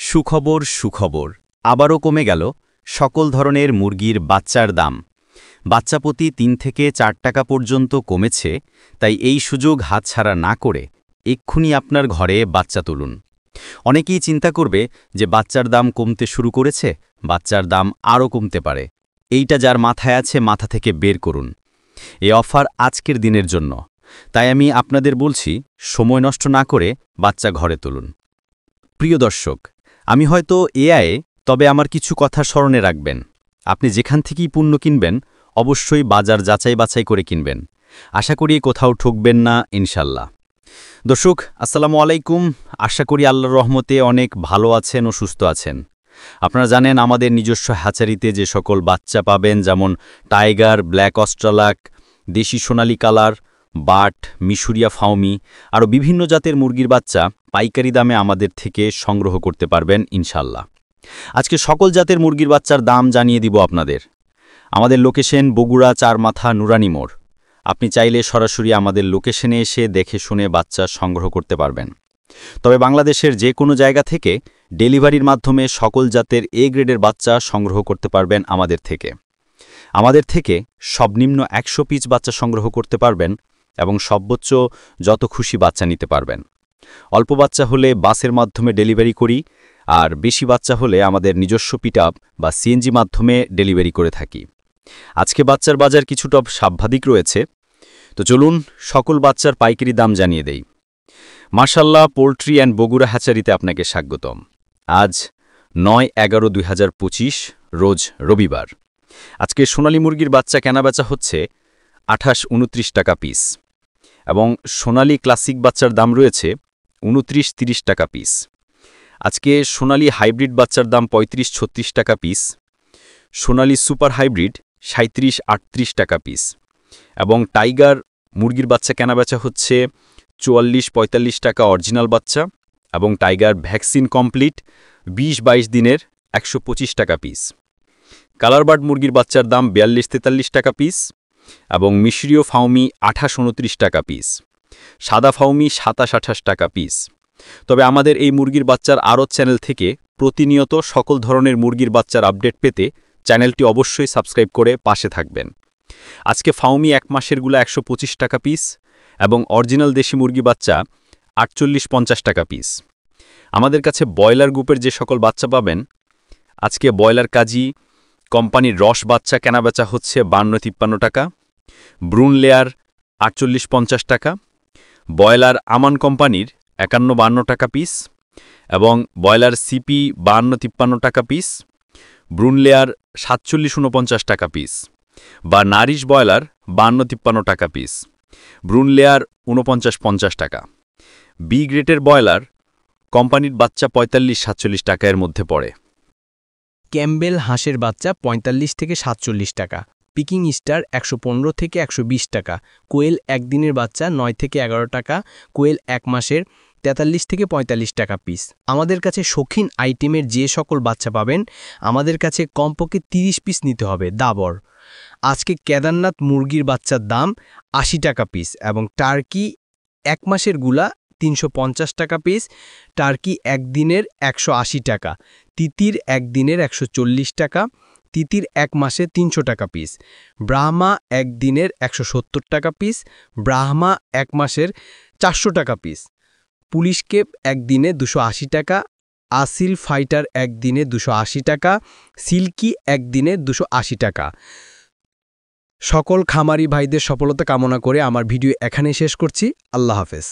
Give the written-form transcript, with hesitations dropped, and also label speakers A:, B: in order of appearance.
A: সুখবর সুখবর আবারও কমে গেল সকল ধরনের মুরগির বাচ্চার দাম। বাচ্চা প্রতি ৩ থেকে ৪ টাকা পর্যন্ত কমেছে, তাই এই সুযোগ হাতছাড়া না করে এক্ষুনি আপনার ঘরে বাচ্চা তুলুন। অনেকেই চিন্তা করবে যে বাচ্চার দাম কমতে শুরু করেছে, বাচ্চার দাম আরও কমতে পারে। এইটা যার মাথায় আছে মাথা থেকে বের করুন। এই অফার আজকের দিনের জন্য, তাই আমি আপনাদের বলছি সময় নষ্ট না করে বাচ্চা ঘরে তুলুন। প্রিয় দর্শক, আমি হয়তো এআই, তবে আমার কিছু কথা স্মরণে রাখবেন। আপনি যেখান থেকেই পণ্য কিনবেন অবশ্যই বাজার যাচাই বাছাই করে কিনবেন। আশা করি কোথাও ঠকবেন না ইনশাল্লাহ। দর্শক, আসসালামু আলাইকুম। আশা করি আল্লাহর রহমতে অনেক ভালো আছেন ও সুস্থ আছেন। আপনারা জানেন আমাদের নিজস্ব হ্যাচারিতে যে সকল বাচ্চা পাবেন, যেমন টাইগার, ব্ল্যাক অস্ট্রালাক, দেশি সোনালী কালার, বাট, মিশরিয়া ফাউমি, আরও বিভিন্ন জাতের মুরগির বাচ্চা পাইকারি দামে আমাদের থেকে সংগ্রহ করতে পারবেন ইনশাল্লাহ। আজকে সকল জাতের মুরগির বাচ্চার দাম জানিয়ে দিব আপনাদের। আমাদের লোকেশন বগুড়া চারমাথা নুরানি মোড়। আপনি চাইলে সরাসরি আমাদের লোকেশনে এসে দেখে শুনে বাচ্চা সংগ্রহ করতে পারবেন। তবে বাংলাদেশের যে কোনো জায়গা থেকে ডেলিভারির মাধ্যমে সকল জাতের এ গ্রেডের বাচ্চা সংগ্রহ করতে পারবেন আমাদের থেকে সর্বনিম্ন ১০০ পিস বাচ্চা সংগ্রহ করতে পারবেন এবং সর্বোচ্চ যত খুশি বাচ্চা নিতে পারবেন। অল্প বাচ্চা হলে বাসের মাধ্যমে ডেলিভারি করি, আর বেশি বাচ্চা হলে আমাদের নিজস্ব পিকআপ বা সিএনজি মাধ্যমে ডেলিভারি করে থাকি। আজকে বাচ্চার বাজার কিছুটা স্বাভাবিক রয়েছে, তো চলুন সকল বাচ্চার পাইকারি দাম জানিয়ে দেই। মাশাল্লাহ পোল্ট্রি অ্যান্ড বগুড়া হ্যাচারিতে আপনাকে স্বাগতম। আজ ৯/১১/২০২৫ রোজ রবিবার। আজকে সোনালী মুরগির বাচ্চা কেনাবেচা হচ্ছে ২৮-২৯ টাকা পিস, এবং সোনালী ক্লাসিক বাচ্চার দাম রয়েছে ২৯-৩০ টাকা পিস। আজকে সোনালী হাইব্রিড বাচ্চার দাম ৩৫-৩৬ টাকা পিস, সোনালী সুপার হাইব্রিড ৩৭-৩৮ টাকা পিস, এবং টাইগার মুরগির বাচ্চা কেনাবেচা হচ্ছে ৪৪-৪৫ টাকা অরিজিনাল বাচ্চা, এবং টাইগার ভ্যাকসিন কমপ্লিট ২০-২২ দিনের ১২৫ টাকা পিস। কালারবার্ড মুরগির বাচ্চার দাম ৪২-৪৩ টাকা পিস, এবং মিশরীয় ফাউমি ২৮-২৯ টাকা পিস, সাদা ফাউমি ২৭-২৮ টাকা পিস। তবে আমাদের এই মুরগির বাচ্চার আড়ত চ্যানেল থেকে প্রতিনিয়ত সকল ধরনের মুরগির বাচ্চার আপডেট পেতে চ্যানেলটি অবশ্যই সাবস্ক্রাইব করে পাশে থাকবেন। আজকে ফাউমি ১ মাসেরগুলো ১২৫ টাকা পিস, এবং অরিজিনাল দেশি মুরগি বাচ্চা ৪৮-৫০ টাকা পিস। আমাদের কাছে ব্রয়লার গ্রুপের যে সকল বাচ্চা পাবেন, আজকে ব্রয়লার কাজী কোম্পানির রস বাচ্চা কেনাবেচা হচ্ছে ৫২-৫৩ টাকা, ব্রুন লেয়ার ৪৮-৫০ টাকা, ব্রয়লার আমান কোম্পানির ৫১-৫২ টাকা পিস, এবং ব্রয়লার সিপি ৫২-৫৩ টাকা পিস, ব্রুন লেয়ার ৪৭-৪৯ টাকা পিস, বা নারিশ ব্রয়লার ৫২-৫৩ টাকা পিস, ব্রুন লেয়ার ৪৯-৫০ টাকা। বি গ্রেটের ব্রয়লার কোম্পানির বাচ্চা ৪৫-৪৭ টাকা এর মধ্যে পড়ে।
B: ক্যাম্বেল হাঁসের বাচ্চা ৪৫ থেকে ৪৭ টাকা, পিকিং স্টার ১১৫ থেকে ১২০ টাকা, কোয়েল একদিনের বাচ্চা ৯ থেকে ১১ টাকা, কোয়েল ১ মাসের ৪৩ থেকে ৪৫ টাকা পিস। আমাদের কাছে শৌখিন আইটেমের যে সকল বাচ্চা পাবেন, আমাদের কাছে কমপক্ষে ৩০ পিস নিতে হবে দাবর। আজকে কেদারনাথ মুরগির বাচ্চার দাম ৮০ টাকা পিস, এবং টার্কি ১ মাসের গুলা ৩৫০ টাকা পিস, টার্কি একদিনের ১৮০ টাকা, তিতির একদিনের ১৪০ টাকা, তিতির ১ মাসে ৩০০ টাকা পিস, ব্রাহ্মা একদিনের ১৭০ টাকা পিস, ব্রাহ্মা ১ মাসের ৪০০ টাকা পিস, পুলিশ কেপ একদিনে ২৮০ টাকা, আসিল ফাইটার একদিনে ২৮০ টাকা, সিল্কি একদিনে ২৮০ টাকা। সকল খামারি ভাইদের সফলতা কামনা করে আমার ভিডিও এখানেই শেষ করছি। আল্লাহ হাফেজ।